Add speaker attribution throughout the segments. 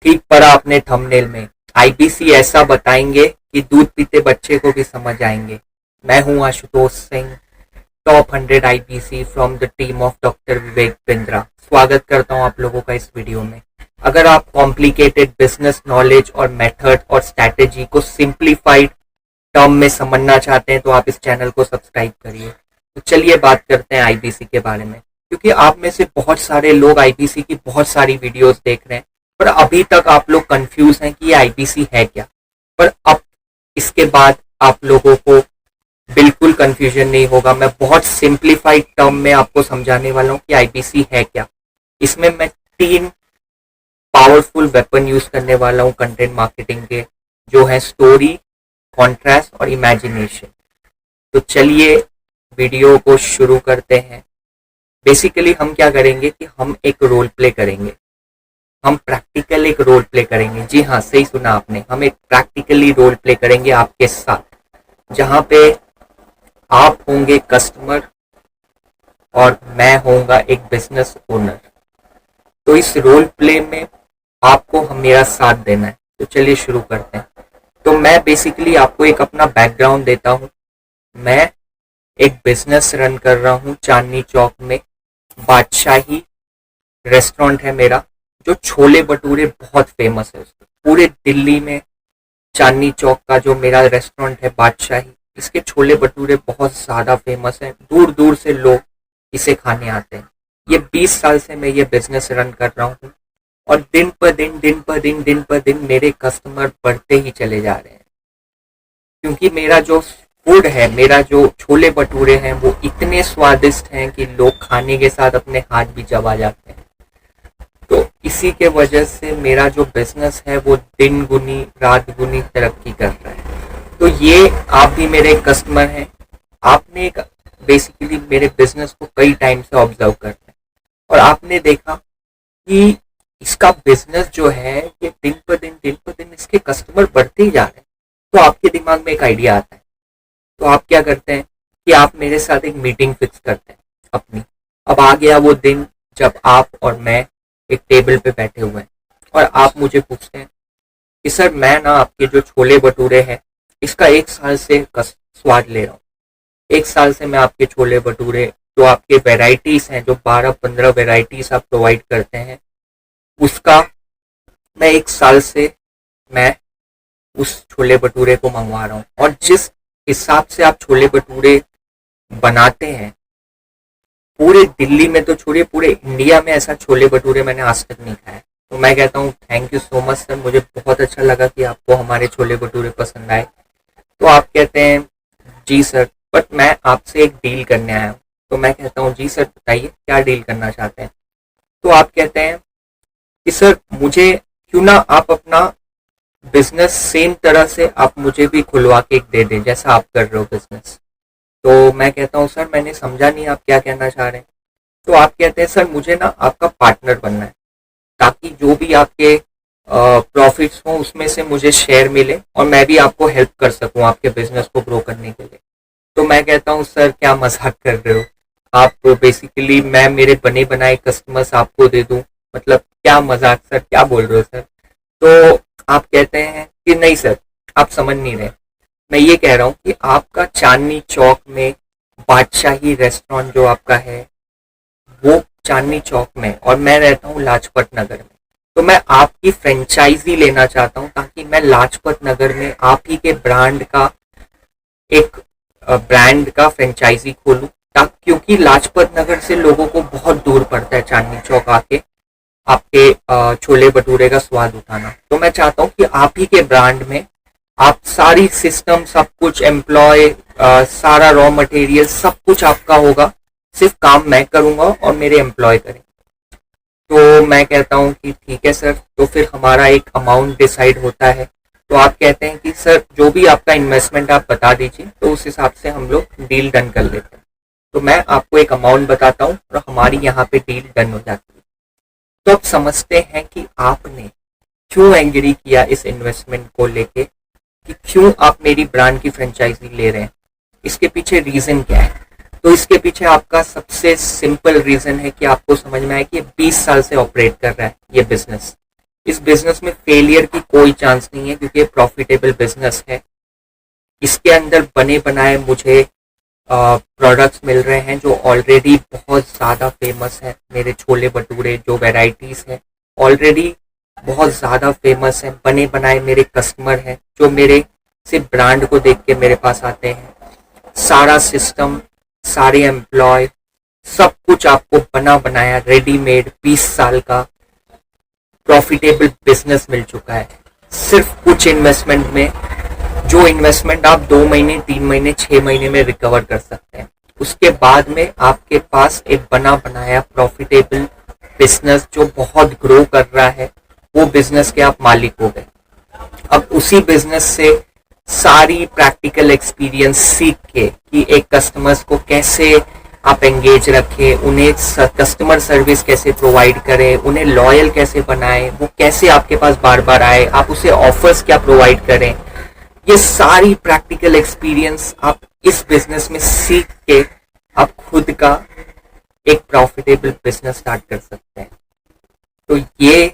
Speaker 1: ठीक पड़ा अपने थंबनेल में। आईबीसी ऐसा बताएंगे कि दूध पीते बच्चे को भी समझ आएंगे। मैं हूं Ashutosh Singh, top 100 IBC from the team of doctor Vivek Bindra. स्वागत करता हूं आप लोगों का इस वीडियो में। अगर आप कॉम्प्लिकेटेड बिजनेस नॉलेज और मेथड और स्ट्रैटेजी को सिंप्लीफाइड टर्म में समझना चाहते हैं तो आप इस चैनल को सब्सक्राइब करिए। तो चलिए बात करते हैं आईबीसी के बारे में, क्योंकि आप में से बहुत सारे लोग आईबीसी की बहुत सारी वीडियोस देख रहे हैं, पर अभी तक आप लोग कंफ्यूज हैं कि ये आईबीसी है क्या। पर अब इसके बाद आप लोगों को बिल्कुल कंफ्यूजन नहीं होगा। मैं बहुत सिंप्लीफाइड टर्म में आपको समझाने वाला हूँ कि आईबीसी है क्या। इसमें मैं 3 पावरफुल वेपन यूज करने वाला हूँ कंटेंट मार्केटिंग के, जो है स्टोरी, कॉन्ट्रास्ट और इमेजिनेशन। तो चलिए वीडियो को शुरू करते हैं। बेसिकली हम क्या करेंगे कि हम एक रोल प्ले करेंगे, हम प्रैक्टिकल एक रोल प्ले करेंगे। जी हाँ, सही सुना आपने, हम एक प्रैक्टिकली रोल प्ले करेंगे आपके साथ, जहां पे आप होंगे कस्टमर और मैं होऊंगा एक बिजनेस ओनर। तो इस रोल प्ले में आपको मेरा साथ देना है। तो चलिए शुरू करते हैं। तो मैं बेसिकली आपको एक अपना बैकग्राउंड देता हूं। मैं एक बिजनेस रन कर रहा हूं चांदनी चौक में। बादशाही रेस्टोरेंट है मेरा, जो छोले भटूरे बहुत फेमस है उसके पूरे दिल्ली में। चांदनी चौक का जो मेरा रेस्टोरेंट है बादशाही, इसके छोले भटूरे बहुत ज्यादा फेमस हैं। दूर दूर से लोग इसे खाने आते हैं। ये 20 साल से मैं ये बिजनेस रन कर रहा हूँ और दिन पर दिन मेरे कस्टमर बढ़ते ही चले जा रहे हैं, क्योंकि मेरा जो फूड है, मेरा जो छोले भटूरे हैं, वो इतने स्वादिष्ट हैं कि लोग खाने के साथ अपने हाथ भी चबा जाते हैं। तो इसी के वजह से मेरा जो बिजनेस है वो दिन गुनी रात गुनी तरक्की कर रहा है। तो ये आप भी मेरे कस्टमर हैं। आपने बेसिकली मेरे बिजनेस को कई टाइम से ऑब्जर्व करते हैं और आपने देखा कि इसका बिजनेस जो है ये दिन पर दिन इसके कस्टमर बढ़ते ही जा रहे हैं। तो आपके दिमाग में एक आइडिया आता है, तो आप क्या करते हैं कि आप मेरे साथ एक मीटिंग फिक्स करते हैं अपनी। अब आ गया वो दिन जब आप और मैं एक टेबल पे बैठे हुए हैं और आप मुझे पूछते हैं कि सर मैं ना आपके जो छोले भटूरे हैं इसका 1 साल से स्वाद ले रहा हूँ। 1 साल से मैं आपके छोले भटूरे, जो आपके वेराइटीज हैं, जो 12-15 वेराइटीज आप प्रोवाइड करते हैं, उसका मैं 1 साल से मैं उस छोले भटूरे को मंगवा रहा हूँ। और जिस हिसाब से आप छोले भटूरे बनाते हैं, पूरे दिल्ली में तो छोड़िए, पूरे इंडिया में ऐसा छोले भटूरे मैंने आज तक नहीं खाया। तो मैं कहता हूँ thank you so much sir, मुझे बहुत अच्छा लगा कि आपको हमारे छोले भटूरे पसंद आए। तो आप कहते हैं जी सर, बट मैं आपसे एक डील करने आया हूँ। तो मैं कहता हूँ जी सर बताइए क्या डील करना चाहते हैं। तो आप कहते हैं कि सर मुझे क्यों ना आप अपना बिजनेस सेम तरह से आप मुझे भी खुलवा के दे दें जैसा आप कर रहे हो बिजनेस। तो मैं कहता हूँ सर मैंने समझा नहीं आप क्या कहना चाह रहे हैं। तो आप कहते हैं सर मुझे ना आपका पार्टनर बनना है, ताकि जो भी आपके प्रॉफिट्स हो उसमें से मुझे शेयर मिले और मैं भी आपको हेल्प कर सकूं आपके बिजनेस को ग्रो करने के लिए। तो मैं कहता हूं सर क्या मजाक कर रहे हो आप, तो बेसिकली मैं मेरे बने बनाए कस्टमर्स आपको दे दूं, मतलब क्या मजाक सर, क्या बोल रहे हो सर। तो आप कहते हैं कि नहीं सर आप समझ नहीं रहे, मैं ये कह रहा हूं कि आपका चांदनी चौक में बादशाही रेस्टोरेंट जो आपका है वो चांदनी चौक में, और मैं रहता हूँ लाजपत नगर में। तो मैं आपकी फ्रेंचाइजी लेना चाहता हूँ, ताकि मैं लाजपत नगर में आप ही के ब्रांड का एक ब्रांड का फ्रेंचाइजी खोलूं, क्योंकि लाजपत नगर से लोगों को बहुत दूर पड़ता है चांदनी चौक आके आपके छोले भटूरे का स्वाद उठाना। तो मैं चाहता हूँ कि आप ही के ब्रांड में आप सारी सिस्टम, सब कुछ, एम्प्लॉय, सारा रॉ मटेरियल, सब कुछ आपका होगा, सिर्फ काम मैं करूंगा और मेरे एम्प्लॉय करेंगे। तो मैं कहता हूं कि ठीक है सर। तो फिर हमारा एक अमाउंट डिसाइड होता है। तो आप कहते हैं कि सर जो भी आपका इन्वेस्टमेंट आप बता दीजिए, तो उस हिसाब से हम लोग डील डन कर लेते हैं। तो मैं आपको एक अमाउंट बताता हूँ और हमारी यहाँ पे डील डन हो जाती है। तो अब समझते हैं कि आपने क्यों एग्री किया इस इन्वेस्टमेंट को लेके, कि क्यों आप मेरी ब्रांड की फ्रेंचाइजी ले रहे हैं, इसके पीछे रीजन क्या है। तो इसके पीछे आपका सबसे सिंपल रीजन है कि आपको समझ में आए कि 20 साल से ऑपरेट कर रहा है ये बिजनेस। इस बिजनेस में फेलियर की कोई चांस नहीं है क्योंकि प्रॉफिटेबल बिजनेस है। इसके अंदर बने बनाए मुझे प्रोडक्ट्स मिल रहे हैं जो ऑलरेडी बहुत ज़्यादा फेमस है। मेरे छोले भटूरे जो वैरायटीज़ हैं ऑलरेडी बहुत ज़्यादा फेमस है। बने बनाए मेरे कस्टमर हैं जो मेरे से ब्रांड को देख के मेरे पास आते हैं। सारा सिस्टम, सारे एम्प्लॉय, सब कुछ आपको बना बनाया रेडीमेड 20 साल का प्रॉफिटेबल बिजनेस मिल चुका है सिर्फ कुछ इन्वेस्टमेंट में। जो इन्वेस्टमेंट आप 2 महीने, 3 महीने, 6 महीने में रिकवर कर सकते हैं। उसके बाद में आपके पास एक बना बनाया प्रॉफिटेबल बिजनेस जो बहुत ग्रो कर रहा है, वो बिजनेस के आप मालिक हो गए। अब उसी बिजनेस से सारी प्रैक्टिकल एक्सपीरियंस सीख के कि एक कस्टमर्स को कैसे आप एंगेज रखें, उन्हें कस्टमर सर्विस कैसे प्रोवाइड करें, उन्हें लॉयल कैसे बनाएं, वो कैसे आपके पास बार बार आए, आप उसे ऑफर्स क्या प्रोवाइड करें, ये सारी प्रैक्टिकल एक्सपीरियंस आप इस बिजनेस में सीख के आप खुद का एक प्रॉफिटेबल बिजनेस स्टार्ट कर सकते हैं। तो ये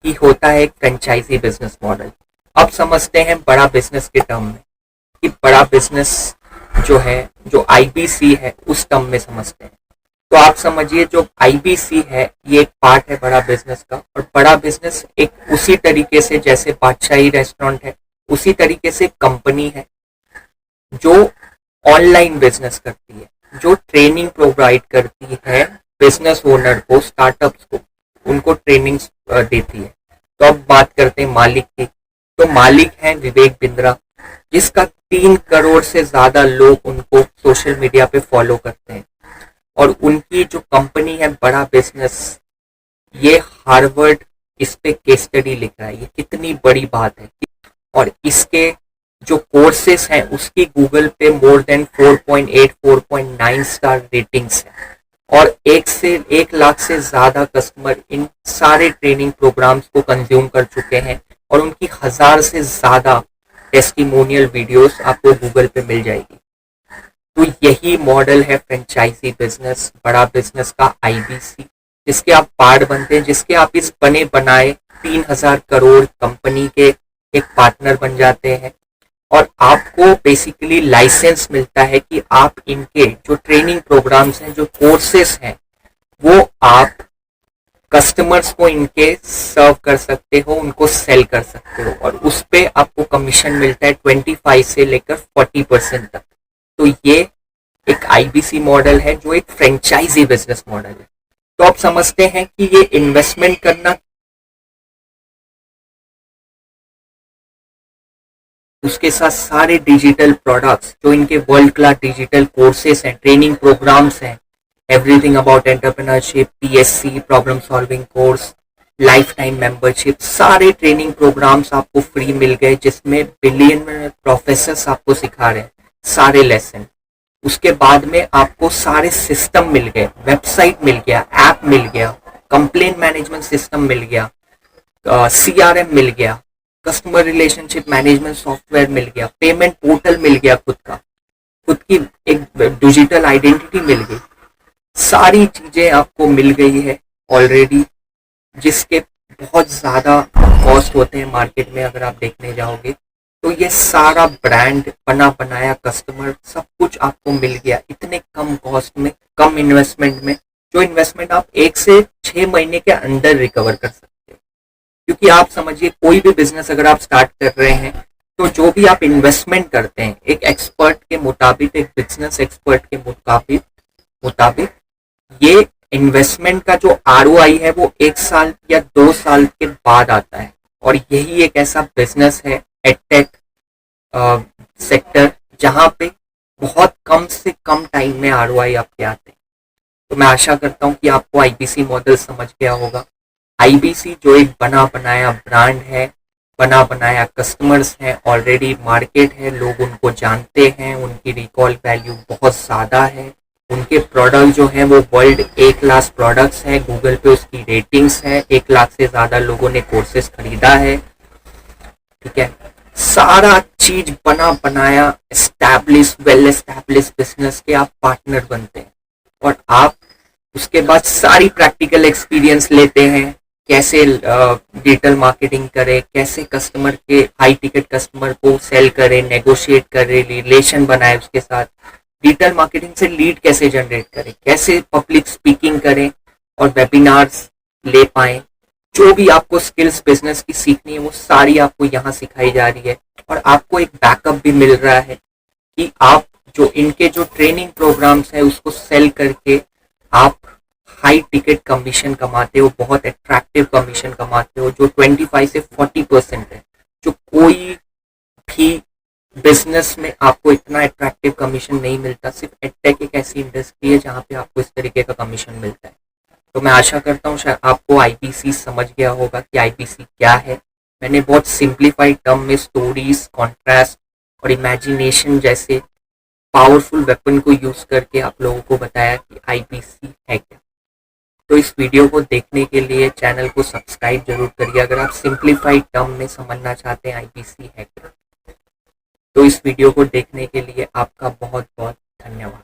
Speaker 1: ही होता है एक फ्रेंचाइजी बिजनेस मॉडल। अब समझते हैं बड़ा बिजनेस के टर्म में कि बड़ा बिजनेस जो है, जो आईबीसी है, उस टर्म में समझते हैं। तो आप समझिए जो आईबीसी है ये एक पार्ट है बड़ा बिजनेस का। और बड़ा बिजनेस एक उसी तरीके से जैसे बादशाही रेस्टोरेंट है, उसी तरीके से कंपनी है जो ऑनलाइन बिजनेस करती है, जो ट्रेनिंग प्रोवाइड करती है बिजनेस ओनर को, स्टार्टअप्स को, उनको ट्रेनिंग देती है। तो अब बात करते हैं मालिक की। तो मालिक हैं विवेक बिंद्रा, जिसका 3 करोड़ से ज्यादा लोग उनको सोशल मीडिया पे फॉलो करते हैं। और उनकी जो कंपनी है बड़ा बिजनेस, ये हार्वर्ड इस पे केस स्टडी लिख रहा है। ये कितनी बड़ी बात है। और इसके जो कोर्सेस हैं उसकी गूगल पे मोर देन 4.8 4.9 स्टार रेटिंग्स है। और 1 लाख से ज्यादा कस्टमर इन सारे ट्रेनिंग प्रोग्राम्स को कंज्यूम कर चुके हैं। और उनकी 1000 से ज्यादा टेस्टिमोनियल वीडियोस आपको गूगल पे मिल जाएगी। तो यही मॉडल है फ्रेंचाइजी बिजनेस, बड़ा बिजनेस का आईबीसी, जिसके आप पार्ट बनते हैं, जिसके आप इस बने बनाए 3000 करोड़ कंपनी के एक पार्टनर बन जाते हैं। और आपको बेसिकली लाइसेंस मिलता है कि आप इनके जो ट्रेनिंग प्रोग्राम्स हैं, जो कोर्सेस हैं, वो आप कस्टमर्स को इनके सर्व कर सकते हो, उनको सेल कर सकते हो। और उस पे आपको कमीशन मिलता है 25 से लेकर 40% तक। तो ये एक आईबीसी मॉडल है जो एक फ्रेंचाइजी बिजनेस मॉडल है। तो आप समझते हैं कि ये इन्वेस्टमेंट करना, उसके साथ सारे डिजिटल प्रोडक्ट्स जो इनके वर्ल्ड क्लास डिजिटल कोर्सेस हैं, ट्रेनिंग प्रोग्राम्स हैं, everything about entrepreneurship, PSC, problem solving course, life time membership, सारे ट्रेनिंग प्रोग्राम्स आपको फ्री मिल गए, जिसमें बिलियन प्रोफेसर्स आपको सिखा रहे हैं सारे लेसन। उसके बाद में आपको सारे सिस्टम मिल गए, वेबसाइट मिल गया, ऐप मिल गया, कंप्लेन मैनेजमेंट सिस्टम मिल गया, सीआरएम मिल गया, कस्टमर रिलेशनशिप मैनेजमेंट सॉफ्टवेयर मिल गया, पेमेंट पोर्टल मिल गया, खुद की एक डिजिटल आइडेंटिटी मिल गई। सारी चीजें आपको मिल गई है ऑलरेडी, जिसके बहुत ज्यादा कॉस्ट होते हैं मार्केट में अगर आप देखने जाओगे। तो ये सारा ब्रांड, बना बनाया कस्टमर, सब कुछ आपको मिल गया इतने कम कॉस्ट में, कम इन्वेस्टमेंट में, जो इन्वेस्टमेंट आप 1 से 6 महीने के अंदर रिकवर कर सकते हो। क्योंकि आप समझिए कोई भी बिजनेस अगर आप स्टार्ट कर रहे हैं तो जो भी आप इन्वेस्टमेंट करते हैं, एक एक्सपर्ट के मुताबिक, एक बिजनेस एक्सपर्ट के मुताबिक ये इन्वेस्टमेंट का जो आरओआई है वो 1 साल या 2 साल के बाद आता है। और यही एक ऐसा बिजनेस है एडटेक सेक्टर जहां पे बहुत कम से कम टाइम में आरओआई आपके आते हैं। तो मैं आशा करता हूं कि आपको आईबीसी मॉडल समझ गया होगा। आईबीसी जो एक बना बनाया ब्रांड है, बना बनाया कस्टमर्स हैं, ऑलरेडी मार्केट है, लोग उनको जानते हैं, उनकी रिकॉल वैल्यू बहुत ज़्यादा है, उनके प्रोडक्ट जो हैं वो वर्ल्ड ए क्लास प्रोडक्ट्स हैं, गूगल पे उसकी रेटिंग्स हैं, 1 लाख से ज़्यादा लोगों ने कोर्सेज खरीदा है। ठीक है, सारा चीज बना बनाया वेल एस्टैब्लिश बिजनेस के आप पार्टनर बनते हैं। और आप उसके बाद सारी प्रैक्टिकल एक्सपीरियंस लेते हैं, कैसे डिजिटल मार्केटिंग करें, कैसे कस्टमर के हाई टिकट कस्टमर को सेल करें, नेगोशिएट करें, रिलेशन बनाए उसके साथ, डिजिटल मार्केटिंग से लीड कैसे जनरेट करें, कैसे पब्लिक स्पीकिंग करें और वेबिनार्स ले पाएं। जो भी आपको स्किल्स बिजनेस की सीखनी है वो सारी आपको यहाँ सिखाई जा रही है और आपको एक बैकअप भी मिल रहा है कि आप जो इनके जो ट्रेनिंग प्रोग्राम्स है उसको सेल करके आप हाई टिकट कमीशन कमाते हो, बहुत अट्रैक्टिव कमीशन कमाते हो जो 25 से 40% है, जो कोई भी बिजनेस में आपको इतना अट्रैक्टिव कमीशन नहीं मिलता। सिर्फ एडटेक एक ऐसी इंडस्ट्री है जहाँ पे आपको इस तरीके का कमीशन मिलता है। तो मैं आशा करता हूँ शायद आपको आईपीसी समझ गया होगा कि आईपीसी क्या है। मैंने बहुत सिंप्लीफाइड टर्म में स्टोरीज, कॉन्ट्रास्ट और इमेजिनेशन जैसे पावरफुल वेपन को यूज करके आप लोगों को बताया कि आईपीसी है क्या। तो इस वीडियो को देखने के लिए चैनल को सब्सक्राइब जरूर करिए अगर आप सिंप्लीफाइड टर्म में समझना चाहते हैं आईपीसी है क्या। तो इस वीडियो को देखने के लिए आपका बहुत बहुत धन्यवाद।